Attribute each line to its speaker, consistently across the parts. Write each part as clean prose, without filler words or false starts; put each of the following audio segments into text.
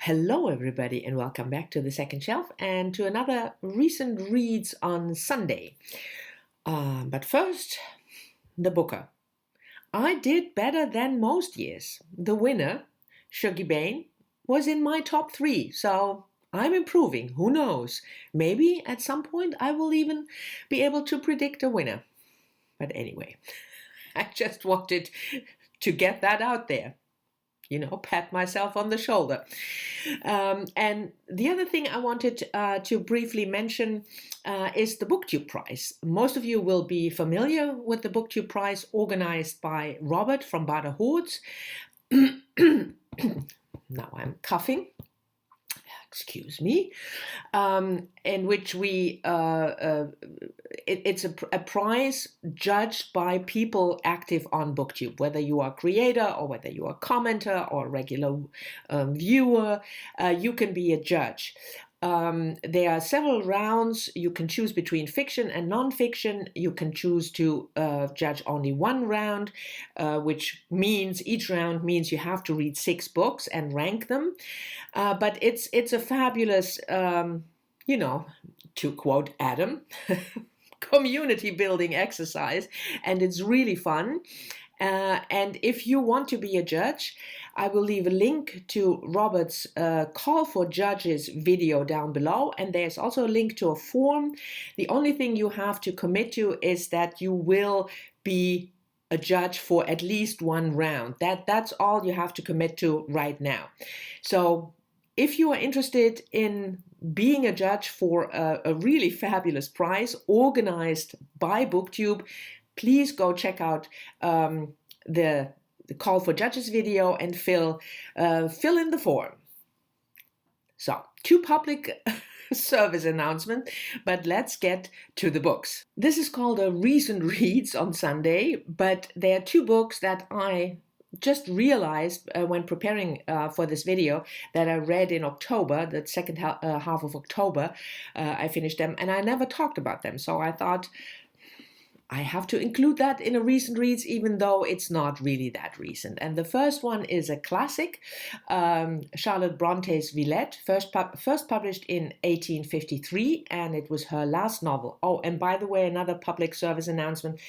Speaker 1: Hello, everybody, and welcome back to the second shelf and to another recent reads on Sunday. But first, the booker. I did better than most years. The winner, Shuggy Bane, was in my top 3, so I'm improving. Who knows? Maybe at some point I will even be able to predict a winner. But anyway, I just wanted to get that out there. Pat myself on the shoulder. And the other thing I wanted to briefly mention is the BookTube Prize. Most of you will be familiar with the BookTube Prize organized by Robert from Bad Horz. Now I'm coughing. Excuse me, in which it's a prize judged by people active on BookTube, whether you are a creator or whether you are a commenter or a regular viewer, you can be a judge. There are several rounds. You can choose between fiction and nonfiction. You can choose to judge only one round, which means each round means you have to read 6 books and rank them. But it's a fabulous, to quote Adam, community building exercise, and it's really fun. And if you want to be a judge, I will leave a link to Robert's call for judges video down below, and there's also a link to a form. The only thing you have to commit to is that you will be a judge for at least one round. That's all you have to commit to right now. So if you are interested in being a judge for a really fabulous prize organized by BookTube, please go check out the call for judges video and fill in the form. So, 2 public service announcement, but let's get to the books. This is called a recent reads on Sunday, but there are 2 books that I just realized when preparing for this video that I read in October, the second half of October. I finished them and I never talked about them, so I thought I have to include that in a recent reads, even though it's not really that recent. And the first one is a classic, Charlotte Bronte's Villette, first published in 1853, and it was her last novel. Oh, and by the way, another public service announcement,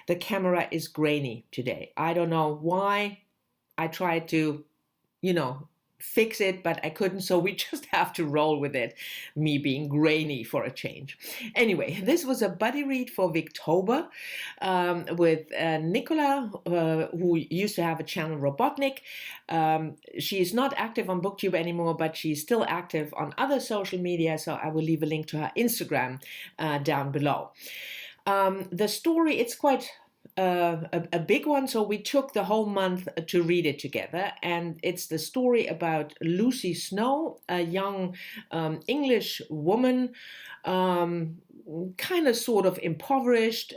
Speaker 1: the camera is grainy today. I don't know why. I tried to, fix it, but I couldn't, so we just have to roll with it, me being grainy for a change. Anyway, this was a buddy read for Victober with Nicola, who used to have a channel, Robotnik. She is not active on BookTube anymore, but she's still active on other social media, so I will leave a link to her Instagram down below. The story, it's quite a big one, so we took the whole month to read it together, and it's the story about Lucy Snow, a young English woman, kind of sort of impoverished,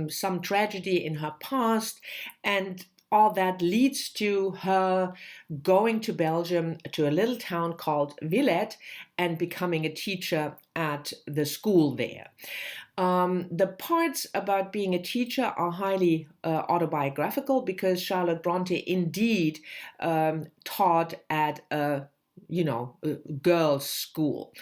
Speaker 1: some tragedy in her past, and all that leads to her going to Belgium to a little town called Villette and becoming a teacher at the school there. The parts about being a teacher are highly autobiographical because Charlotte Bronte indeed taught at a girls' school.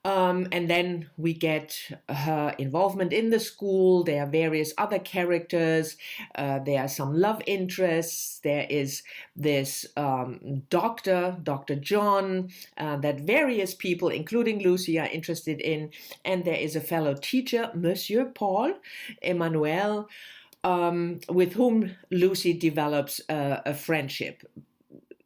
Speaker 1: And then we get her involvement in the school. There are various other characters. There are some love interests. There is this Dr. John, that various people, including Lucy, are interested in. And there is a fellow teacher, Monsieur Paul, Emmanuel, with whom Lucy develops a friendship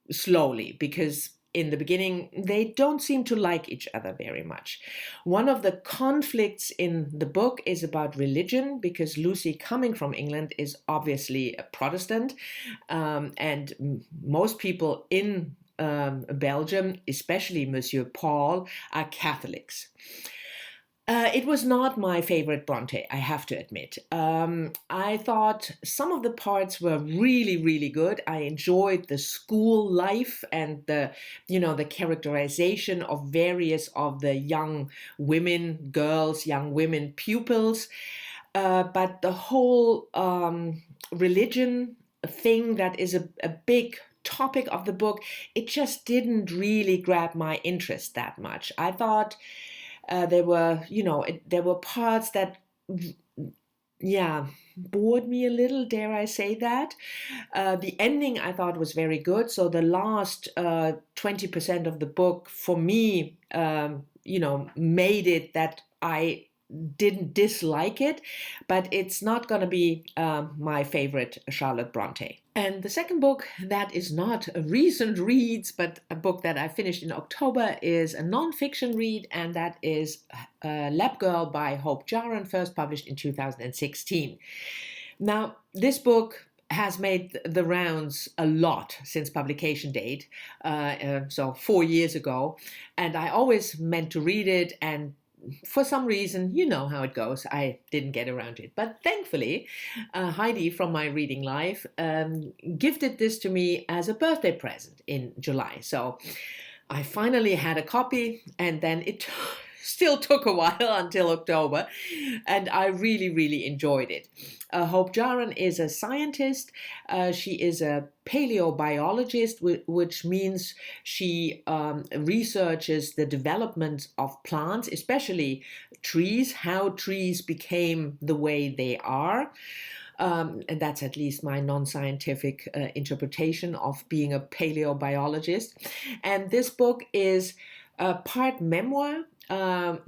Speaker 1: slowly, because in the beginning, they don't seem to like each other very much. One of the conflicts in the book is about religion, because Lucy, coming from England, is obviously a Protestant, and most people in Belgium, especially Monsieur Paul, are Catholics. It was not my favorite Bronte, I have to admit. I thought some of the parts were really, really good. I enjoyed the school life and the characterization of various of the young women, young women pupils. But the whole religion thing that is a big topic of the book, it just didn't really grab my interest that much. I thought there were parts that, yeah, bored me a little, dare I say that. The ending I thought was very good. So the last 20% of the book for me, made it that I didn't dislike it, but it's not going to be my favorite Charlotte Bronte. And the second book that is not a recent reads, but a book that I finished in October, is a nonfiction read, and that is Lab Girl by Hope Jahren, first published in 2016. Now, this book has made the rounds a lot since publication date, so 4 years ago, and I always meant to read it, and for some reason, you know how it goes, I didn't get around to it. But thankfully, Heidi from My Reading Life gifted this to me as a birthday present in July. So I finally had a copy, and then it still took a while until October, and I really, really enjoyed it. Hope Jahren is a scientist. She is a paleobiologist, which means she researches the development of plants, especially trees, how trees became the way they are. And that's at least my non-scientific interpretation of being a paleobiologist. And this book is part memoir,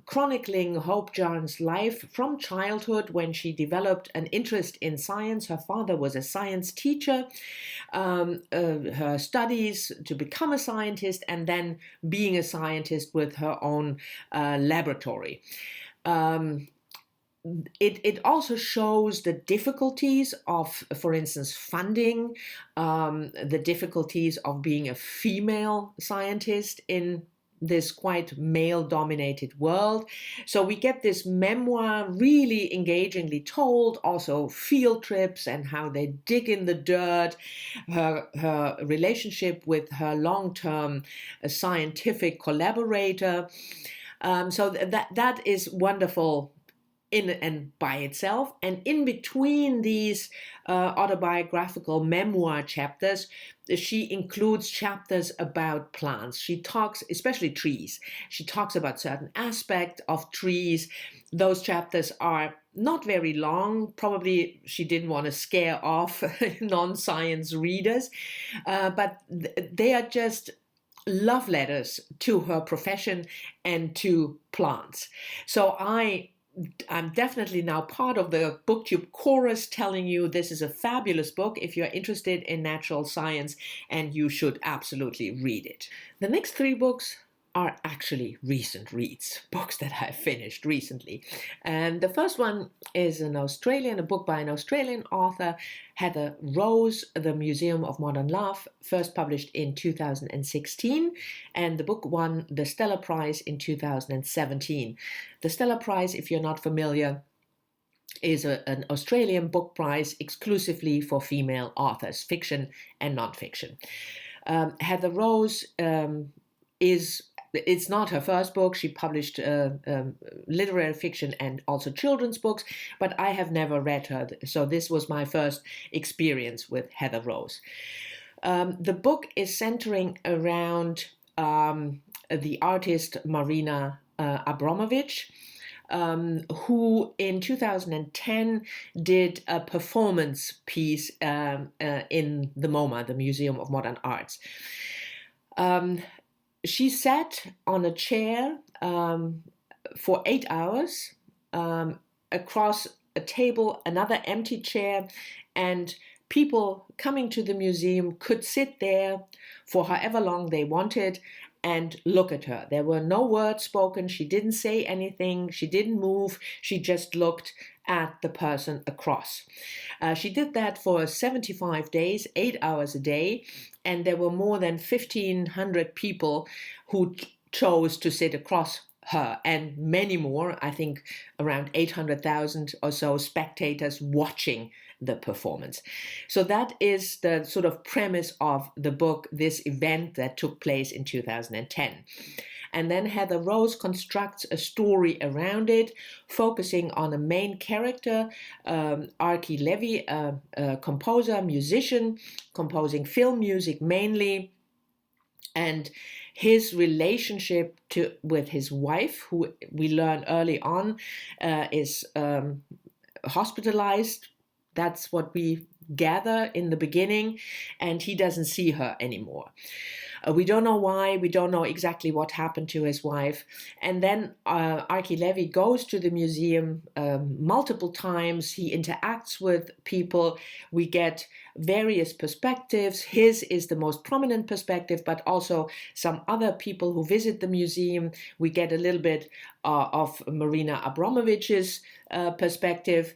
Speaker 1: chronicling Hope Jaren's life from childhood when she developed an interest in science. Her father was a science teacher, her studies to become a scientist, and then being a scientist with her own laboratory. It also shows the difficulties of, for instance, funding, the difficulties of being a female scientist in this quite male-dominated world. So we get this memoir really engagingly told, also field trips and how they dig in the dirt, her relationship with her long-term scientific collaborator. So that is wonderful in and by itself. And in between these autobiographical memoir chapters, she includes chapters about plants. She talks, especially trees, she talks about certain aspects of trees. Those chapters are not very long. Probably she didn't want to scare off non-science readers, but they are just love letters to her profession and to plants. So I'm definitely now part of the BookTube chorus telling you this is a fabulous book if you're interested in natural science, and you should absolutely read it. The next 3 books are actually recent reads, books that I finished recently. And the first one is a book by an Australian author, Heather Rose, The Museum of Modern Love, first published in 2016, and the book won the Stella Prize in 2017. The Stella Prize, if you're not familiar, is an Australian book prize exclusively for female authors, fiction and nonfiction. Heather Rose it's not her first book. She published literary fiction and also children's books, but I have never read her. So this was my first experience with Heather Rose. The book is centering around the artist Marina Abramovich, who in 2010 did a performance piece in the MoMA, the Museum of Modern Arts. She sat on a chair for 8 hours, across a table, another empty chair, and people coming to the museum could sit there for however long they wanted and look at her. There were no words spoken. She didn't say anything. She didn't move. She just looked at the person across. She did that for 75 days, 8 hours a day, and there were more than 1,500 people who chose to sit across her, and many more, I think around 800,000 or so spectators watching the performance. So that is the sort of premise of the book, this event that took place in 2010. And then Heather Rose constructs a story around it, focusing on a main character, Archie Levy, a composer, musician, composing film music mainly, and his relationship with his wife, who we learn early on is hospitalized. That's what we gather in the beginning, and he doesn't see her anymore. We don't know why, we don't know exactly what happened to his wife. And then Archie Levy goes to the museum multiple times. He interacts with people. We get various perspectives. His is the most prominent perspective, but also some other people who visit the museum. We get a little bit of Marina Abramovich's perspective.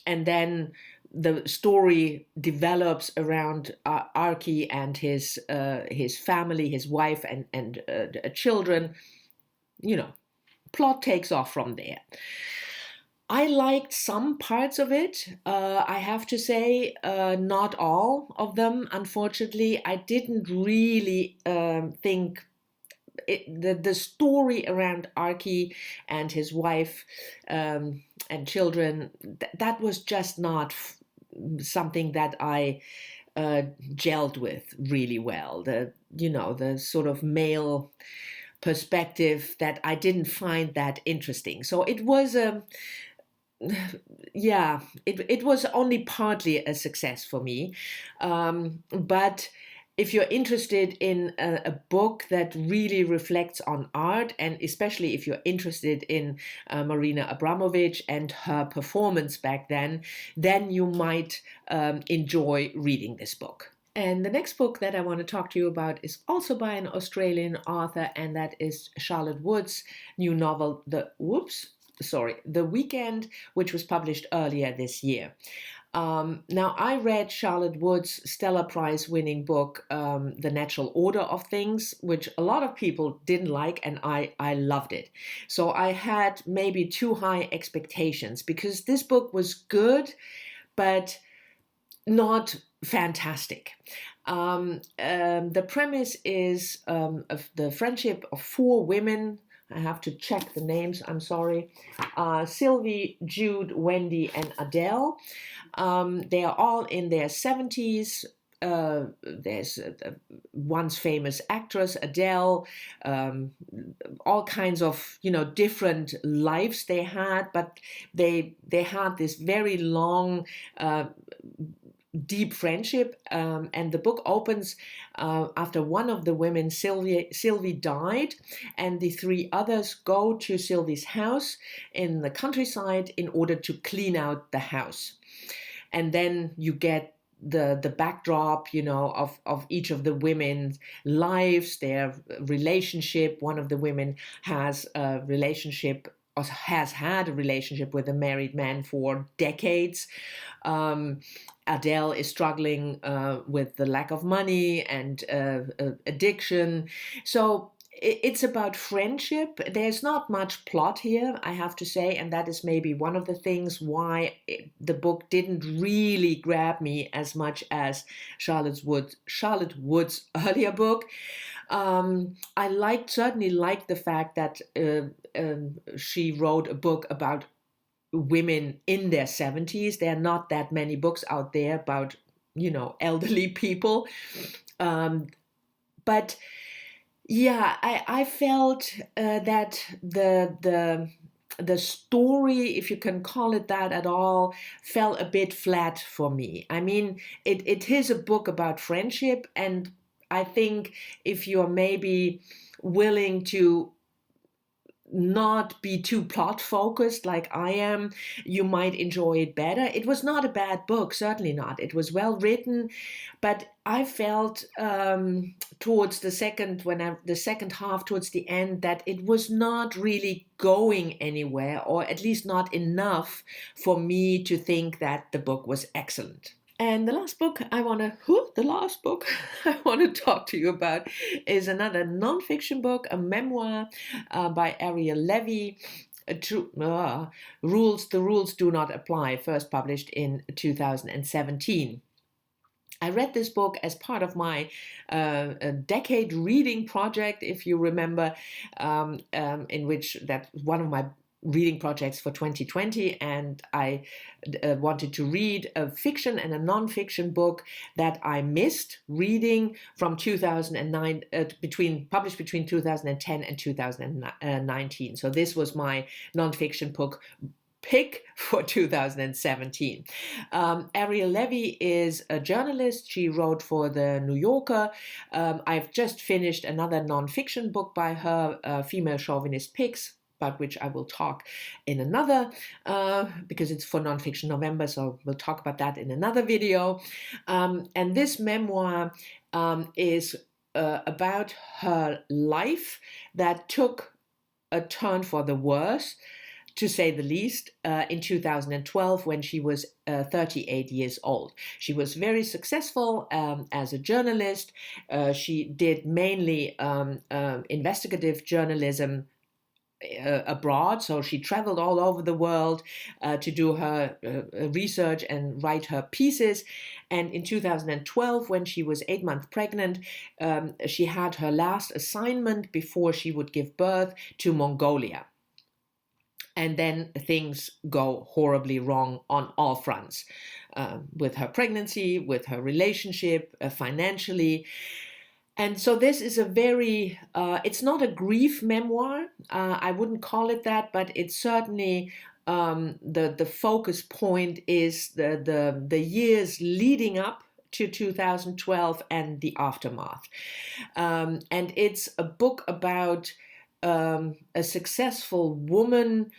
Speaker 1: And then the story develops around Archie and his family, his wife and children. You know, plot takes off from there. I liked some parts of it. I have to say, not all of them. Unfortunately, I didn't really think the story around Archie and his wife and children, that was just not something that I gelled with really well. The sort of male perspective, that I didn't find that interesting. So it was it was only partly a success for me. But if you're interested in a book that really reflects on art, and especially if you're interested in Marina Abramovich and her performance back then you might enjoy reading this book. And the next book that I want to talk to you about is also by an Australian author, and that is Charlotte Wood's new novel, The Weekend, which was published earlier this year. Now, I read Charlotte Wood's Stellar Prize winning book, The Natural Order of Things, which a lot of people didn't like, and I loved it. So I had maybe too high expectations, because this book was good, but not fantastic. The premise is of the friendship of four women. I have to check the names, I'm sorry. Sylvie, Jude, Wendy, and Adele. They are all in their 70s. There's once famous actress, Adele, all kinds of, different lives they had, but they had this very long, deep friendship, and the book opens after one of the women, Sylvie, died, and the three others go to Sylvie's house in the countryside in order to clean out the house. And then you get the backdrop, of each of the women's lives, their relationship. One of the women has a relationship, or has had a relationship with a married man for decades. Adele is struggling with the lack of money and addiction. So it's about friendship. There's not much plot here, I have to say, and that is maybe one of the things why the book didn't really grab me as much as Charlotte Wood's earlier book. I certainly liked the fact that she wrote a book about women in their 70s. There are not that many books out there about, elderly people. But yeah, I felt that the story, if you can call it that at all, fell a bit flat for me. I mean, it is a book about friendship, and I think if you're maybe willing to not be too plot focused like I am, you might enjoy it better. It was not a bad book, certainly not. It was well written, but I felt towards the second half, towards the end, that it was not really going anywhere, or at least not enough for me to think that the book was excellent. And the last book I want to talk to you about is another nonfiction book, a memoir by Ariel Levy. The Rules Do Not Apply, first published in 2017. I read this book as part of my decade reading project, if you remember, in which that one of my reading projects for 2020, and I wanted to read a fiction and a nonfiction book that I missed reading from 2009, published between 2010 and 2019. So this was my nonfiction book pick for 2017. Ariel Levy is a journalist. She wrote for the New Yorker. I've just finished another nonfiction book by her, Female Chauvinist Pigs, about which I will talk in another, because it's for Nonfiction November, so we'll talk about that in another video. And this memoir is about her life that took a turn for the worse, to say the least, in 2012 when she was 38 years old. She was very successful as a journalist. She did mainly investigative journalism abroad, so she traveled all over the world to do her research and write her pieces. And in 2012, when she was 8 months pregnant, she had her last assignment before she would give birth to Mongolia. And then things go horribly wrong on all fronts, with her pregnancy, with her relationship, financially. And so this is a very, it's not a grief memoir, I wouldn't call it that, but it's certainly, the focus point is the years leading up to 2012 and the aftermath. And it's a book about a successful woman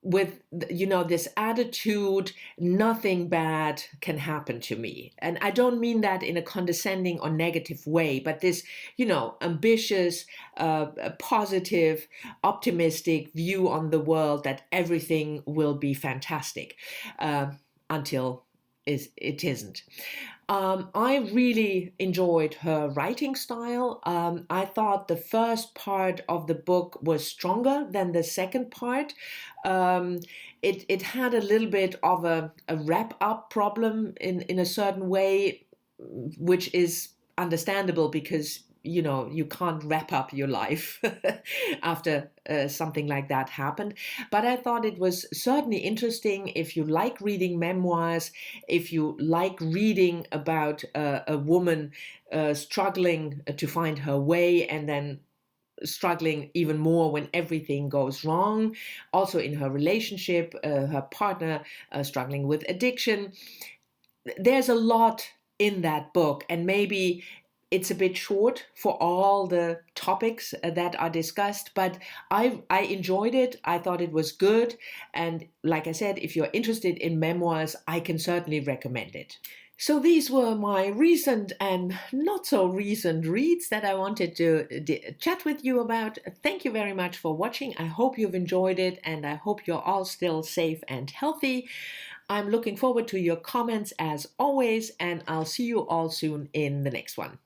Speaker 1: with, this attitude, nothing bad can happen to me. And I don't mean that in a condescending or negative way, but this, ambitious, positive, optimistic view on the world that everything will be fantastic, until it isn't. I really enjoyed her writing style. I thought the first part of the book was stronger than the second part. It had a little bit of a wrap-up problem in a certain way, which is understandable because you can't wrap up your life after something like that happened. But I thought it was certainly interesting if you like reading memoirs, if you like reading about a woman struggling to find her way and then struggling even more when everything goes wrong. Also in her relationship, her partner struggling with addiction. There's a lot in that book, and maybe it's a bit short for all the topics that are discussed, but I enjoyed it. I thought it was good. And like I said, if you're interested in memoirs, I can certainly recommend it. So these were my recent and not so recent reads that I wanted to chat with you about. Thank you very much for watching. I hope you've enjoyed it, and I hope you're all still safe and healthy. I'm looking forward to your comments as always, and I'll see you all soon in the next one.